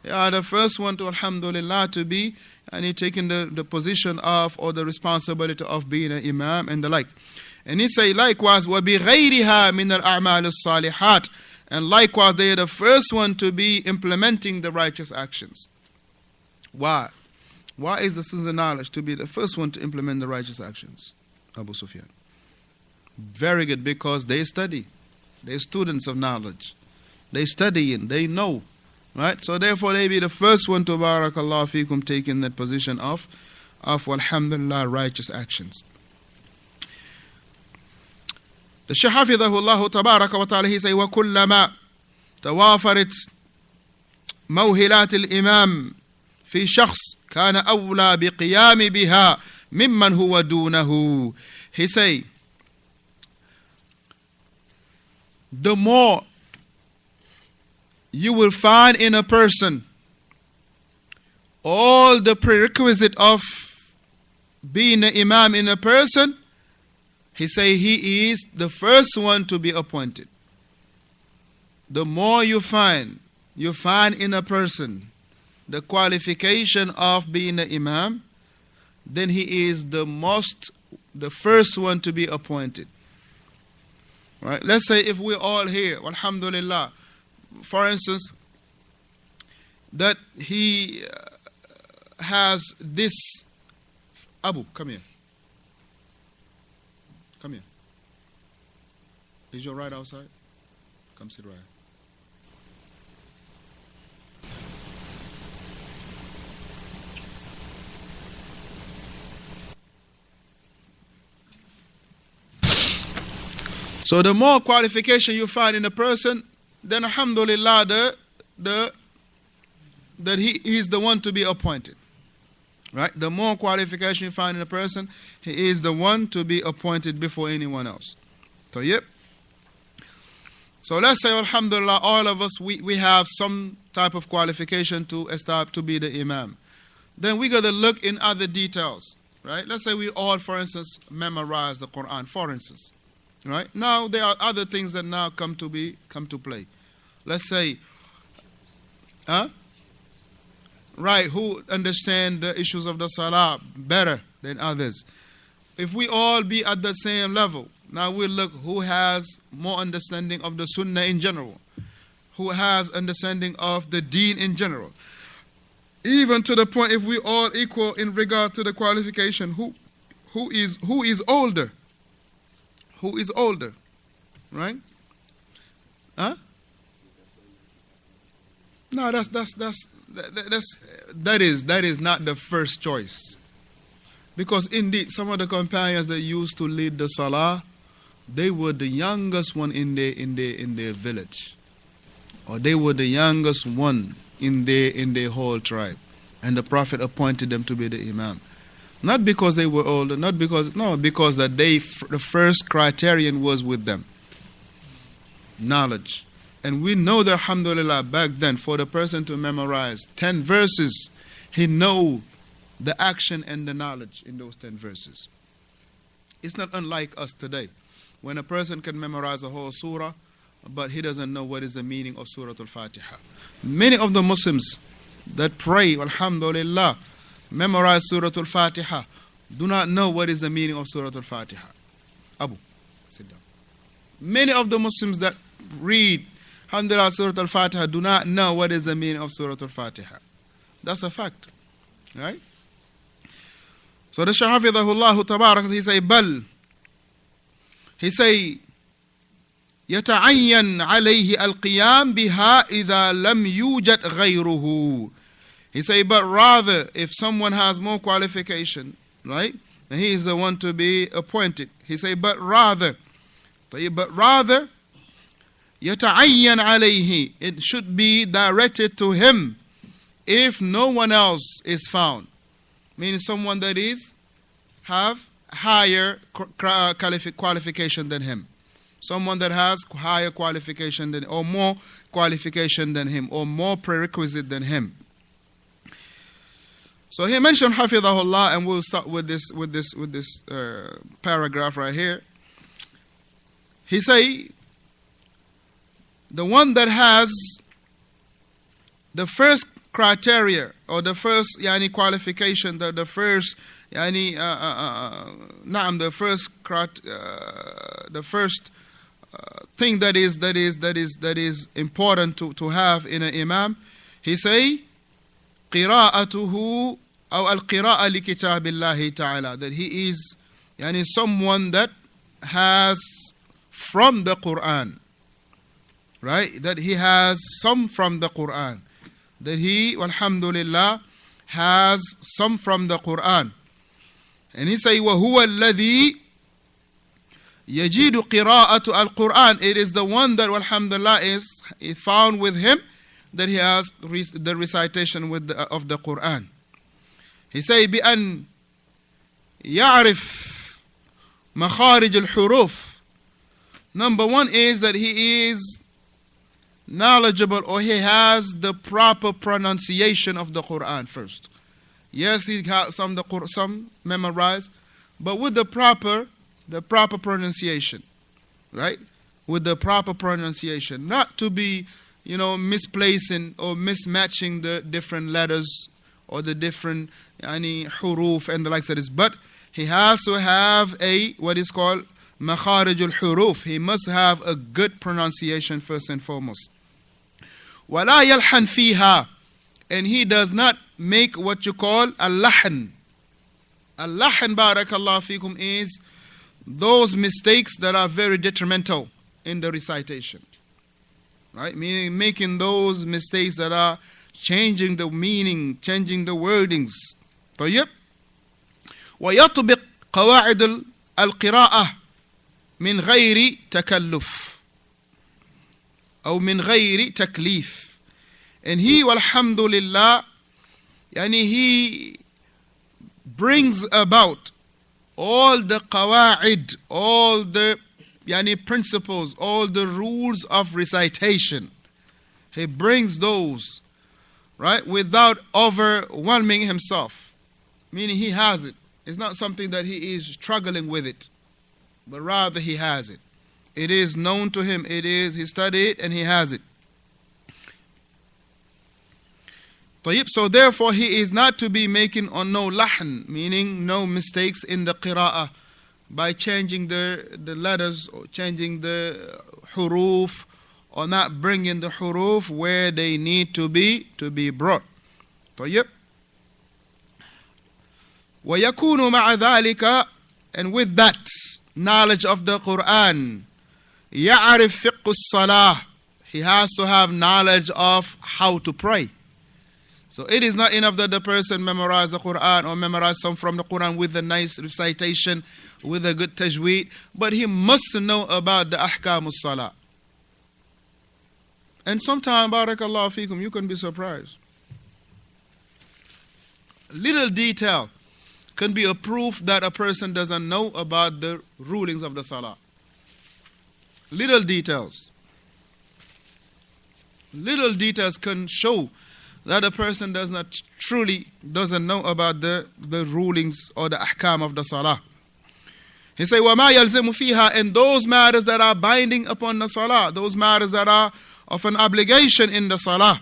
They are the first one to, alhamdulillah, to be and he taking the position of or the responsibility of being an imam and the like. And he say likewise, وَبِغَيْرِهَا مِنَ الْأَعْمَالِ الصَّالِحَاتِ, and likewise they are the first one to be implementing the righteous actions. Why? Why is the sons of knowledge to be the first one to implement the righteous actions? Abu Sufyan. Very good, because they study. They're students of knowledge. They study and they know. Right? So therefore they be the first one to, barakallah fikum, taking that position of alhamdulillah, righteous actions. The Shaykh hafidhahullah tabaraka wa ta'ala, he say, وَكُلَّمَا تَوَافَرَتْ مَوْهِلَاتِ الْإِمَامِ في شخص كان أولى بقيام بها ممن هو دونه. He say, the more you will find in a person all the prerequisite of being an imam in a person, he say he is the first one to be appointed. The more you find in a person the qualification of being an imam, then he is the first one to be appointed. Right? Let's say if we're all here, alhamdulillah, for instance, that he has this. Abu, come here. Come here. Is your ride outside? Come sit right. So the more qualification you find in a person, then alhamdulillah, that he is the one to be appointed. Right? The more qualification you find in a person, he is the one to be appointed before anyone else. So yep. So let's say alhamdulillah, all of us, we have some type of qualification to establish to be the imam. Then we got to look in other details. Right? Let's say we all, for instance, memorize the Quran, for instance. Right? Now there are other things that now come to play. Let's say, right, who understand the issues of the salah better than others. If we all be at the same level, now we'll look who has more understanding of the sunnah in general, who has understanding of the deen in general. Even to the point, if we all equal in regard to the qualification, who is older? Who is older? Right? Huh? No, that is not the first choice. Because indeed, some of the companions that used to lead the salah, they were the youngest one in their village, or they were the youngest one in their whole tribe, and the Prophet appointed them to be the imam. Not because they were older, because that the first criterion was with them. Knowledge. And we know that alhamdulillah, back then, for the person to memorize 10 verses, he know the action and the knowledge in those 10 verses. It's not unlike us today. When a person can memorize a whole surah, but he doesn't know what is the meaning of Surah Al-Fatiha. Many of the Muslims that pray, alhamdulillah, memorize Surah Al-Fatiha, do not know what is the meaning of Surah Al-Fatiha. Abu, sit down. Many of the Muslims that read, alhamdulillah, Surah Al-Fatiha do not know what is the meaning of Surah Al-Fatiha. That's a fact. Right? So the Shaykh hafidhahullah tabarak, he say, bal. He say, يتعين عليه القيام بها إذا لم يوجد غيره. He say, but rather, if someone has more qualification, right, then he is the one to be appointed. He say, but rather, يتعين عليه, it should be directed to him if no one else is found. Meaning someone that have higher qualification than him. Someone that has higher qualification than, or more qualification than him, or more prerequisite than him. So he mentioned hafidhahullah, and we'll start with this paragraph right here. He say, the one that has the first criteria or the first qualification, the first the first thing that is important to have in an imam. He say قراءته أو القراءة لكتاب الله تعالى, that he is someone that has from the Quran, right? That he has some from the Quran, that he, alhamdulillah, has some from the Quran. And he say وهو الذي يجد قراءة القرآن, it is the one that, alhamdulillah, is found with him that he has the recitation of the Quran. He say بأن يعرف مخارج الحروف. Number one is that he is knowledgeable, or he has the proper pronunciation of the Quran first. Yes, he got some memorized, but with the proper pronunciation, right? With the proper pronunciation, not to be misplacing or mismatching the different letters or the different huruf and the likes of this. But he has to have what is called makharij al-huruf. He must have a good pronunciation first and foremost. وَلَا يَلْحَنْ فِيهَا, and he does not make what you call al-lahn. Al-lahn, barakallahu fikum, is those mistakes that are very detrimental in the recitation. Right? Meaning making those mistakes that are changing the meaning, changing the wordings. طيب. ويطبق قواعد القراءة من غير تكلف أو من غير تكليف. And he, walhamdulillah, he brings about all the qawaid, all the principles, all the rules of recitation. He brings those, right, without overwhelming himself. Meaning he has it. It's not something that he is struggling with it, but rather he has it. It is known to him. He studied it and he has it. So therefore he is not to be making on no lahn, meaning no mistakes in the qira'ah, by changing the letters or changing the huruf, or not bringing the huruf where they need to be brought. طيب. ويكون مع ذلك, and with that knowledge of the Quran, يعرف فقه الصلاة, he has to have knowledge of how to pray. So it is not enough that the person memorize the Quran or memorize some from the Quran with a nice recitation, with a good tajweed, but he must know about the ahkam as-salah. And sometimes, barakallahu fikum, you can be surprised. Little detail can be a proof that a person doesn't know about the rulings of the salah. Little details can show that a person doesn't know about the rulings or the ahkam of the salah. He say, وَمَا يَلْزِمُ فِيهَا, and those matters that are binding upon the salah, those matters that are of an obligation in the salah.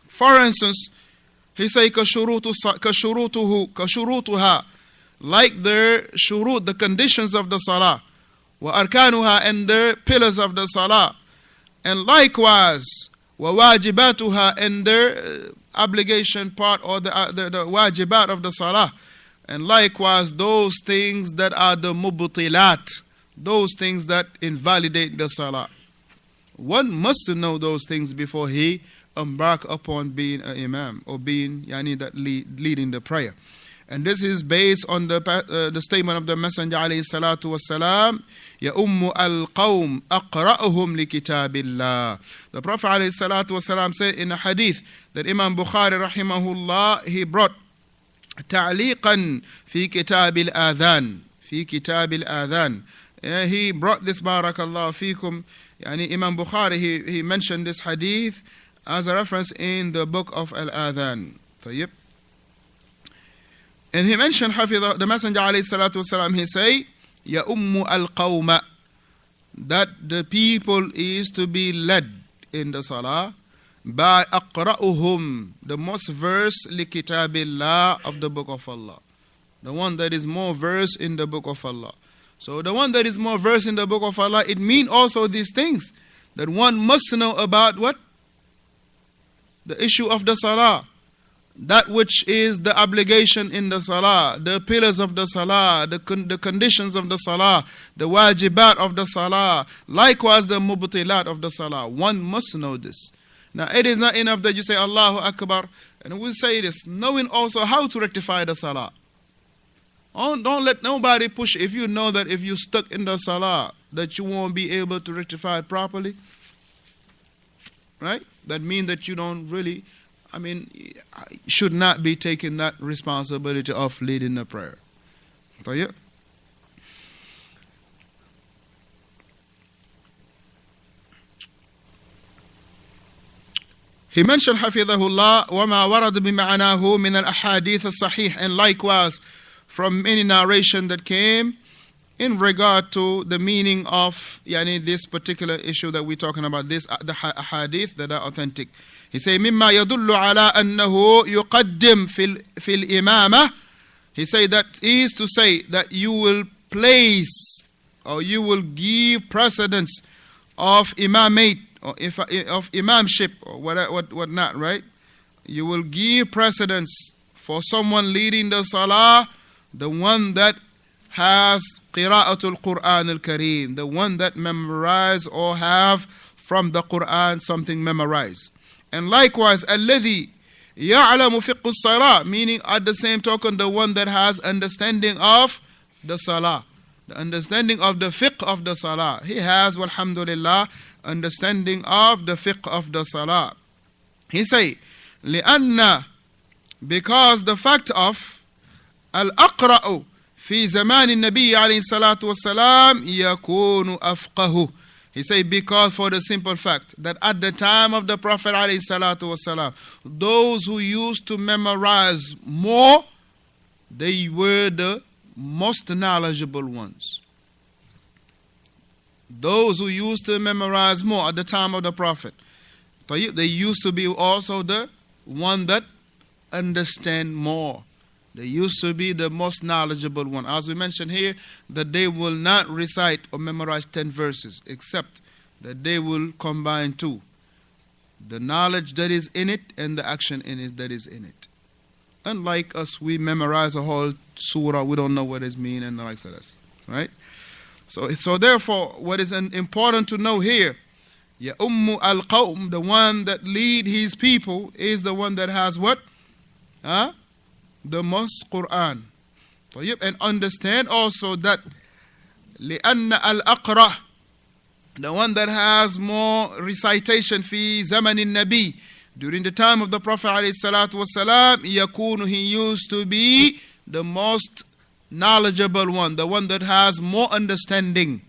For instance, he say, كَشُرُوتُهَا, like the shurut, the conditions of the salah, وَأَرْكَانُهَا, and the pillars of the salah, and likewise, وَوَاجِبَاتُهَا, and the obligation part, or the wajibat of the salah, and likewise those things that are the mubtilat, those things that invalidate the salah. One must know those things before he embark upon being an imam, or being leading the prayer. And this is based on the statement of the Messenger alayhi salatu wasalam, يَأُمُّ الْقَوْمِ أَقْرَأُهُمْ لِكِتَابِ اللَّهِ. The Prophet alayhi salatu wasalam said in a hadith that Imam Bukhari rahimahullah, he brought تعليقا في كتاب الآذان. He brought this, barakallahu fikum, Imam Bukhari, he mentioned this hadith as a reference in the book of Al-Adhan. طيب. And he mentioned, the Messenger alayhi salatu wasalam, he say, يَأُمُّ الْقَوْمَ, that the people is to be led in the salah, by aqra'uhum, the most verse li kitabillah, of the book of Allah. The one that is more versed in the book of Allah. So the one that is more versed in the book of Allah, it means also these things. That one must know about what? The issue of the salah. That which is the obligation in the salah, the pillars of the salah, the conditions of the salah, the wajibat of the salah, likewise the mubtilat of the salah. One must know this. Now it is not enough that you say Allahu Akbar, and we say this, knowing also how to rectify the salah. Don't let nobody push. If you know that if you stuck in the salah, that you won't be able to rectify it properly, right? That means that you don't really, should not be taking that responsibility of leading the prayer. طيب. He mentioned حفظه الله وما ورد بمعناه من الأحاديث الصحيح, and likewise from any narration that came in regard to the meaning of this particular issue that we're talking about, the hadith that are authentic. He say مما يدل على أنه يقدم في الإمامة. He say that is to say that you will place or you will give precedence of imamate or of imamship or what not, right? You will give precedence for someone leading the salah, the one that has qira'atul Quran al-Kareem, the one that memorize or have from the Quran something memorized. And likewise, alladhi ya'lamu fiqh as-salah, meaning at the same token, the one that has understanding of the salah, the understanding of the fiqh of the salah. He has, walhamdulillah, understanding of the fiqh of the salah. He say, لأن, because the fact of al-aqra'u في زمان النبي عليه الصلاة والسلام يكون أفقه. He say because for the simple fact that at the time of the Prophet عليه الصلاة والسلام, those who used to memorize more, they were the most knowledgeable ones. Those who used to memorize more at the time of the Prophet, they used to be also the one that understand more. They used to be the most knowledgeable one. As we mentioned here, that they will not recite or memorize 10 verses, except that they will combine two. The knowledge that is in it and the action in it that is in it. Unlike us, we memorize a whole surah, we don't know what it means and the likes of this. Right? So therefore, what is important to know here, Ya Ummu al-Qawm, the one that lead his people, is the one that has what? The most Quran. And understand also that لأن الأقرأ, the one that has more recitation في زمن النبي, during the time of the Prophet عليه الصلاة والسلام, يكون, he used to be the most knowledgeable one, the one that has more understanding.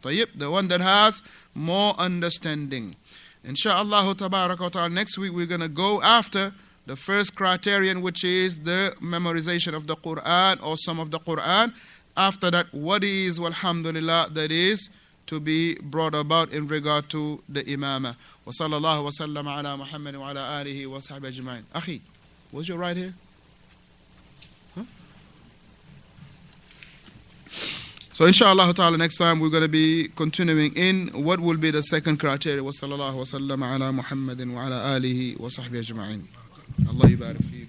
The one that has more understanding. Insha'Allah tabarak wa ta'ala, next week we're going to go after the first criterion, which is the memorization of the Quran or some of the Quran. After that, what is, walhamdulillah, that is to be brought about in regard to the imamah. Wa sallallahu wa sallam ala Muhammad wa ala alihi wa sahbihi ajma'in. Akhi, was your right here? Huh? So inshallah ta'ala, next time we're going to be continuing in what will be the second criteria. Wa sallallahu wa sallam ala Muhammadin wa ala alihi wa sahbihi ajma'in. Allah yubarak fiik.